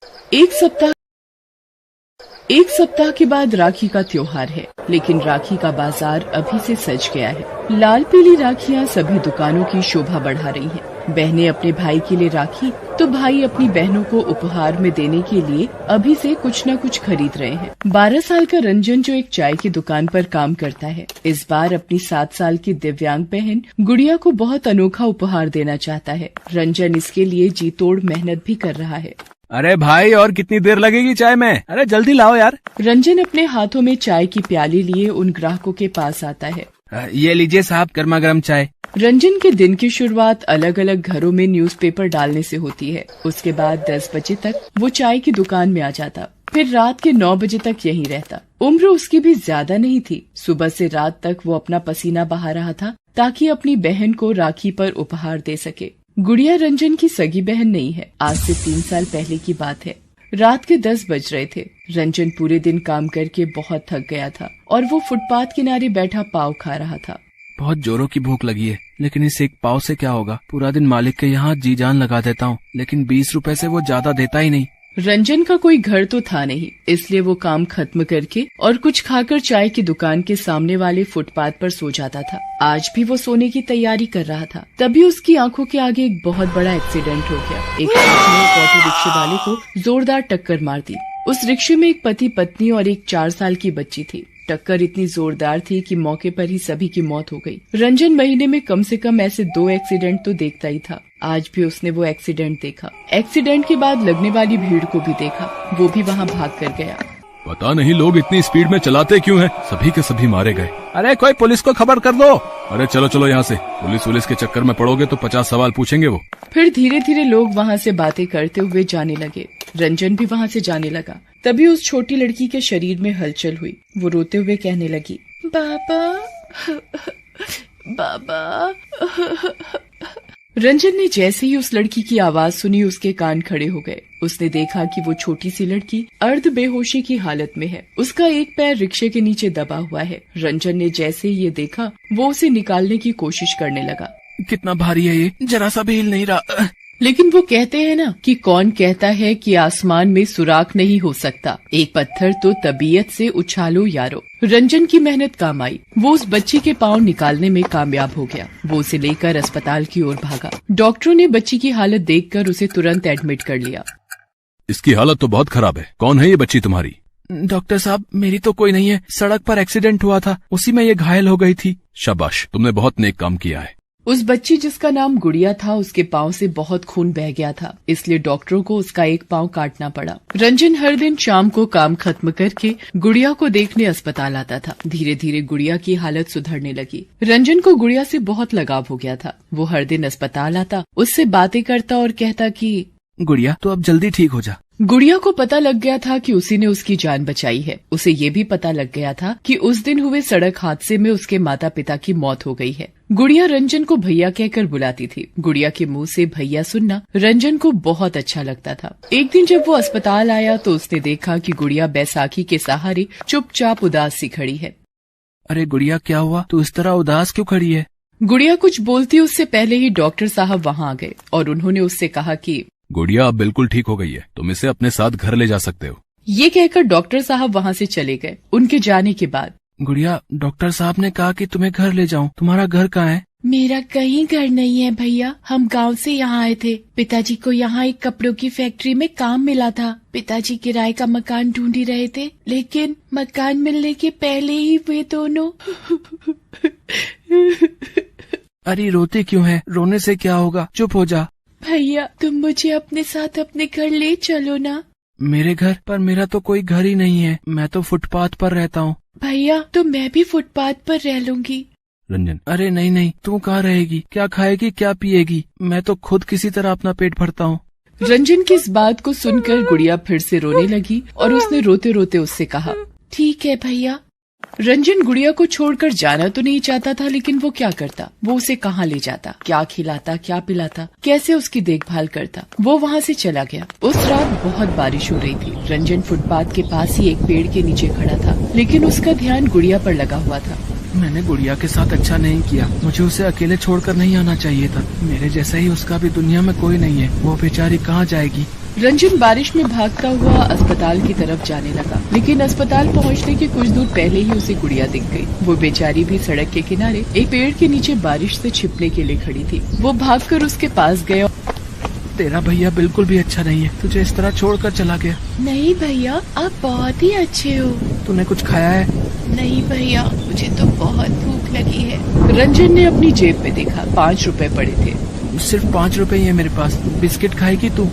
एक सप्ताह के बाद राखी का त्योहार है, लेकिन राखी का बाजार अभी से सज गया है। लाल पीली राखियां सभी दुकानों की शोभा बढ़ा रही हैं। बहनें अपने भाई के लिए राखी तो भाई अपनी बहनों को उपहार में देने के लिए अभी से कुछ न कुछ खरीद रहे हैं। 12 साल का रंजन जो एक चाय की दुकान पर काम करता है, इस बार अपनी 7 साल की दिव्यांग बहन गुड़िया को बहुत अनोखा उपहार देना चाहता है। रंजन इसके लिए जी तोड़ मेहनत भी कर रहा है। अरे भाई, और कितनी देर लगेगी चाय में? अरे जल्दी लाओ यार। रंजन अपने हाथों में चाय की प्याली लिए उन ग्राहकों के पास आता है। ये लीजिए साहब, गर्मा गर्म चाय। रंजन के दिन की शुरुआत अलग अलग घरों में न्यूज़पेपर डालने से होती है। उसके बाद 10 बजे तक वो चाय की दुकान में आ जाता, फिर रात के 9 बजे तक यहीं रहता। उम्र उसकी भी ज्यादा नहीं थी। सुबह से रात तक वो अपना पसीना बहा रहा था ताकि अपनी बहन को राखी पर उपहार दे सके। गुड़िया रंजन की सगी बहन नहीं है। आज से 3 साल पहले की बात है। रात के 10 बज रहे थे। रंजन पूरे दिन काम करके बहुत थक गया था और वो फुटपाथ किनारे बैठा पाव खा रहा था। बहुत जोरों की भूख लगी है, लेकिन इस एक पाव से क्या होगा? पूरा दिन मालिक के यहाँ जी जान लगा देता हूँ, लेकिन 20 रुपए से वो ज्यादा देता ही नहीं। रंजन का कोई घर तो था नहीं, इसलिए वो काम खत्म करके और कुछ खाकर चाय की दुकान के सामने वाले फुटपाथ पर सो जाता था। आज भी वो सोने की तैयारी कर रहा था, तभी उसकी आंखों के आगे एक बहुत बड़ा एक्सीडेंट हो गया। एक ट्रक ने एक ऑटो रिक्शे वाले को जोरदार टक्कर मार दी। उस रिक्शे में एक पति पत्नी और एक 4 साल की बच्ची थी। टक्कर इतनी जोरदार थी कि मौके पर ही सभी की मौत हो गई। रंजन महीने में कम से कम ऐसे 2 एक्सीडेंट तो देखता ही था। आज भी उसने वो एक्सीडेंट देखा। एक्सीडेंट के बाद लगने वाली भीड़ को भी देखा। वो भी वहाँ भाग कर गया। पता नहीं लोग इतनी स्पीड में चलाते क्यों हैं? सभी के सभी मारे गए। अरे कोई पुलिस को खबर कर दो। अरे चलो चलो यहाँ से, पुलिस के चक्कर में पड़ोगे तो 50 सवाल पूछेंगे वो। फिर धीरे धीरे लोग वहाँ से बातें करते हुए जाने लगे। रंजन भी वहाँ से जाने लगा। तभी उस छोटी लड़की के शरीर में हलचल हुई। वो रोते हुए कहने लगी, बाबा बाबा। रंजन ने जैसे ही उस लड़की की आवाज सुनी, उसके कान खड़े हो गए। उसने देखा कि वो छोटी सी लड़की अर्ध बेहोशी की हालत में है। उसका एक पैर रिक्शे के नीचे दबा हुआ है। रंजन ने जैसे ही ये देखा, वो उसे निकालने की कोशिश करने लगा। कितना भारी है ये, जरा सा भी हिल नहीं रहा। लेकिन वो कहते हैं ना कि कौन कहता है कि आसमान में सुराख नहीं हो सकता, एक पत्थर तो तबीयत से उछालो यारो। रंजन की मेहनत काम आई। वो उस बच्ची के पाँव निकालने में कामयाब हो गया। वो उसे लेकर अस्पताल की ओर भागा। डॉक्टरों ने बच्ची की हालत देखकर उसे तुरंत एडमिट कर लिया। इसकी हालत तो बहुत खराब है। कौन है ये बच्ची तुम्हारी? डॉक्टर साहब, मेरी तो कोई नहीं है। सड़क पर एक्सीडेंट हुआ था, उसी में ये घायल हो गई थी। शाबाश, तुमने बहुत नेक काम किया है। उस बच्ची जिसका नाम गुड़िया था, उसके पाँव से बहुत खून बह गया था, इसलिए डॉक्टरों को उसका एक पाँव काटना पड़ा। रंजन हर दिन शाम को काम खत्म करके गुड़िया को देखने अस्पताल आता था। धीरे धीरे गुड़िया की हालत सुधरने लगी। रंजन को गुड़िया से बहुत लगाव हो गया था। वो हर दिन अस्पताल आता, उससे बातें करता और कहता कि गुड़िया तो अब जल्दी ठीक हो जा। गुड़िया को पता लग गया था कि उसी ने उसकी जान बचाई है। उसे ये भी पता लग गया था कि उस दिन हुए सड़क हादसे में उसके माता पिता की मौत हो गई है। गुड़िया रंजन को भैया कहकर बुलाती थी। गुड़िया के मुंह से भैया सुनना रंजन को बहुत अच्छा लगता था। एक दिन जब वो अस्पताल आया तो उसने देखा कि गुड़िया बैसाखी के सहारे चुपचाप उदास सी खड़ी है। अरे गुड़िया, क्या हुआ? तू इस तरह उदास क्यों खड़ी है? गुड़िया कुछ बोलती उससे पहले ही डॉक्टर साहब वहाँ आ गए और उन्होंने उससे कहा कि गुड़िया अब बिल्कुल ठीक हो गई है, तुम इसे अपने साथ घर ले जा सकते हो। ये कहकर डॉक्टर साहब वहाँ से चले गए। उनके जाने के बाद गुड़िया, डॉक्टर साहब ने कहा कि तुम्हें घर ले जाऊं। तुम्हारा घर कहाँ है? मेरा कहीं घर नहीं है भैया। हम गांव से यहाँ आए थे। पिताजी को यहाँ एक कपड़ों की फैक्ट्री में काम मिला था। पिताजी किराए का मकान ढूंढ ही रहे थे, लेकिन मकान मिलने के पहले ही वे दोनों अरे रोते क्यों है? रोने से क्या होगा, चुप हो जा। भैया, तुम मुझे अपने साथ अपने घर ले चलो ना। मेरे घर? पर मेरा तो कोई घर ही नहीं है। मैं तो फुटपाथ पर रहता हूँ। भैया, तो मैं भी फुटपाथ पर रह लूंगी। रंजन, अरे नहीं नहीं, तू कहाँ रहेगी? क्या खाएगी, क्या पिएगी? मैं तो खुद किसी तरह अपना पेट भरता हूँ। रंजन की इस बात को सुनकर गुड़िया फिर से रोने लगी और उसने रोते रोते उससे कहा, ठीक है भैया। रंजन गुड़िया को छोड़कर जाना तो नहीं चाहता था, लेकिन वो क्या करता? वो उसे कहाँ ले जाता, क्या खिलाता, क्या पिलाता, कैसे उसकी देखभाल करता? वो वहाँ से चला गया। उस रात बहुत बारिश हो रही थी। रंजन फुटपाथ के पास ही एक पेड़ के नीचे खड़ा था, लेकिन उसका ध्यान गुड़िया पर लगा हुआ था। मैंने गुड़िया के साथ अच्छा नहीं किया। मुझे उसे अकेले छोड़कर नहीं आना चाहिए था। मेरे जैसा ही उसका भी दुनिया में कोई नहीं है। वो बेचारी कहाँ जाएगी? रंजन बारिश में भागता हुआ अस्पताल की तरफ जाने लगा, लेकिन अस्पताल पहुंचने के कुछ दूर पहले ही उसे गुड़िया दिख गई। वो बेचारी भी सड़क के किनारे एक पेड़ के नीचे बारिश से छिपने के लिए खड़ी थी। वो भागकर उसके पास गया। तेरा भैया बिल्कुल भी अच्छा नहीं है, तुझे इस तरह छोड़कर चला गया। नहीं भैया, आप बहुत ही अच्छे हो। तूने कुछ खाया है? नहीं भैया, मुझे तो बहुत भूख लगी है। रंजन ने अपनी जेब में देखा, 5 रुपए पड़े थे। सिर्फ 5 रुपए ही है मेरे पास, बिस्किट खाएगी तू?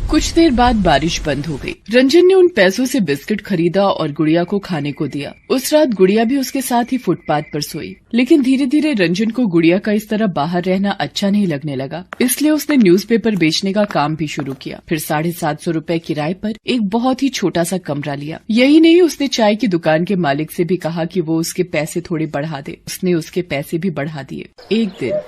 कुछ देर बाद बारिश बंद हो गई। रंजन ने उन पैसों से बिस्किट खरीदा और गुड़िया को खाने को दिया। उस रात गुड़िया भी उसके साथ ही फुटपाथ पर सोई। लेकिन धीरे धीरे रंजन को गुड़िया का इस तरह बाहर रहना अच्छा नहीं लगने लगा, इसलिए उसने न्यूज़पेपर बेचने का काम भी शुरू किया। फिर 750 रुपए किराए पर एक बहुत ही छोटा सा कमरा लिया। यही नहीं, उसने चाय की दुकान के मालिक से भी कहा कि वो उसके पैसे थोड़े बढ़ा दे। उसने उसके पैसे भी बढ़ा दिए। एक दिन,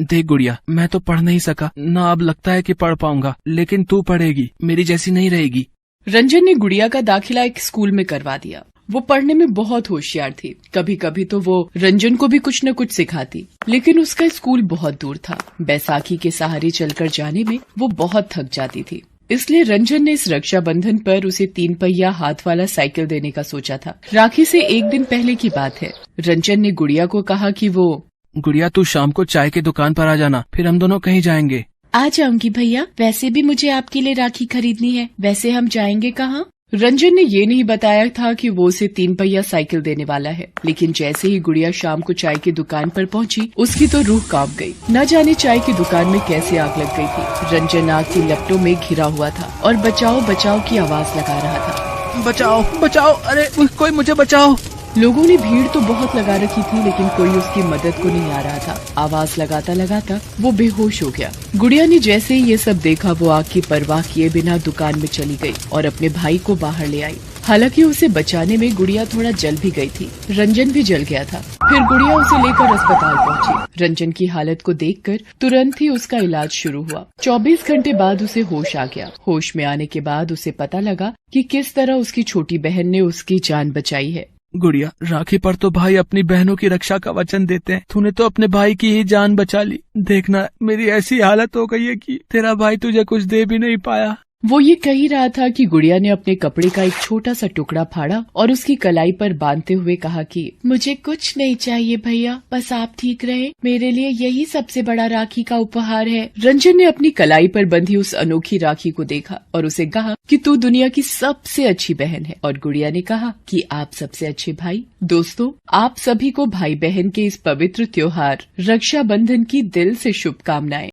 देख गुड़िया, मैं तो पढ़ नहीं सका ना, अब लगता है कि पढ़ पाऊंगा, लेकिन तू पढ़ेगी, मेरी जैसी नहीं रहेगी। रंजन ने गुड़िया का दाखिला एक स्कूल में करवा दिया। वो पढ़ने में बहुत होशियार थी। कभी कभी तो वो रंजन को भी कुछ न कुछ सिखाती, लेकिन उसका स्कूल बहुत दूर था। बैसाखी के सहारे चलकर जाने में वो बहुत थक जाती थी। इसलिए रंजन ने इस रक्षाबंधन पर उसे 3 पहिया हाथ वाला साइकिल देने का सोचा था। राखी से एक दिन पहले की बात है। रंजन ने गुड़िया को कहा कि वो, गुड़िया तू शाम को चाय की दुकान पर आ जाना, फिर हम दोनों कहीं जाएंगे। आ जाऊंगी भैया, वैसे भी मुझे आपके लिए राखी खरीदनी है। वैसे हम जाएंगे कहाँ? रंजन ने ये नहीं बताया था कि वो उसे 3 पहिया साइकिल देने वाला है। लेकिन जैसे ही गुड़िया शाम को चाय की दुकान पर पहुंची, उसकी तो रूह कांप गई। न जाने चाय की दुकान में कैसे आग लग गई थी। रंजन आग की लपटों में घिरा हुआ था और बचाओ बचाओ की आवाज लगा रहा था। बचाओ बचाओ, अरे कोई मुझे बचाओ। लोगों ने भीड़ तो बहुत लगा रखी थी, लेकिन कोई उसकी मदद को नहीं आ रहा था। आवाज लगाता लगाता वो बेहोश हो गया। गुड़िया ने जैसे ही ये सब देखा, वो आग की परवाह किए बिना दुकान में चली गई और अपने भाई को बाहर ले आई। हालांकि उसे बचाने में गुड़िया थोड़ा जल भी गई थी। रंजन भी जल गया था। फिर गुड़िया उसे लेकर अस्पताल पहुंची। रंजन की हालत को देखकर तुरंत ही उसका इलाज शुरू हुआ। 24 घंटे बाद उसे होश आ गया। होश में आने के बाद उसे पता लगा कि किस तरह उसकी छोटी बहन ने उसकी जान बचाई है। गुड़िया, राखी पर तो भाई अपनी बहनों की रक्षा का वचन देते हैं। तूने तो अपने भाई की ही जान बचा ली। देखना, मेरी ऐसी हालत हो गई है कि तेरा भाई तुझे कुछ दे भी नहीं पाया। वो ये कह ही रहा था कि गुड़िया ने अपने कपड़े का एक छोटा सा टुकड़ा फाड़ा और उसकी कलाई पर बांधते हुए कहा कि मुझे कुछ नहीं चाहिए भैया, बस आप ठीक रहे। मेरे लिए यही सबसे बड़ा राखी का उपहार है। रंजन ने अपनी कलाई पर बंधी उस अनोखी राखी को देखा और उसे कहा कि तू दुनिया की सबसे अच्छी बहन है। और गुड़िया ने कहा कि आप सबसे अच्छे भाई। दोस्तों, आप सभी को भाई बहन के इस पवित्र त्योहार रक्षाबंधन की दिल से शुभकामनाएं।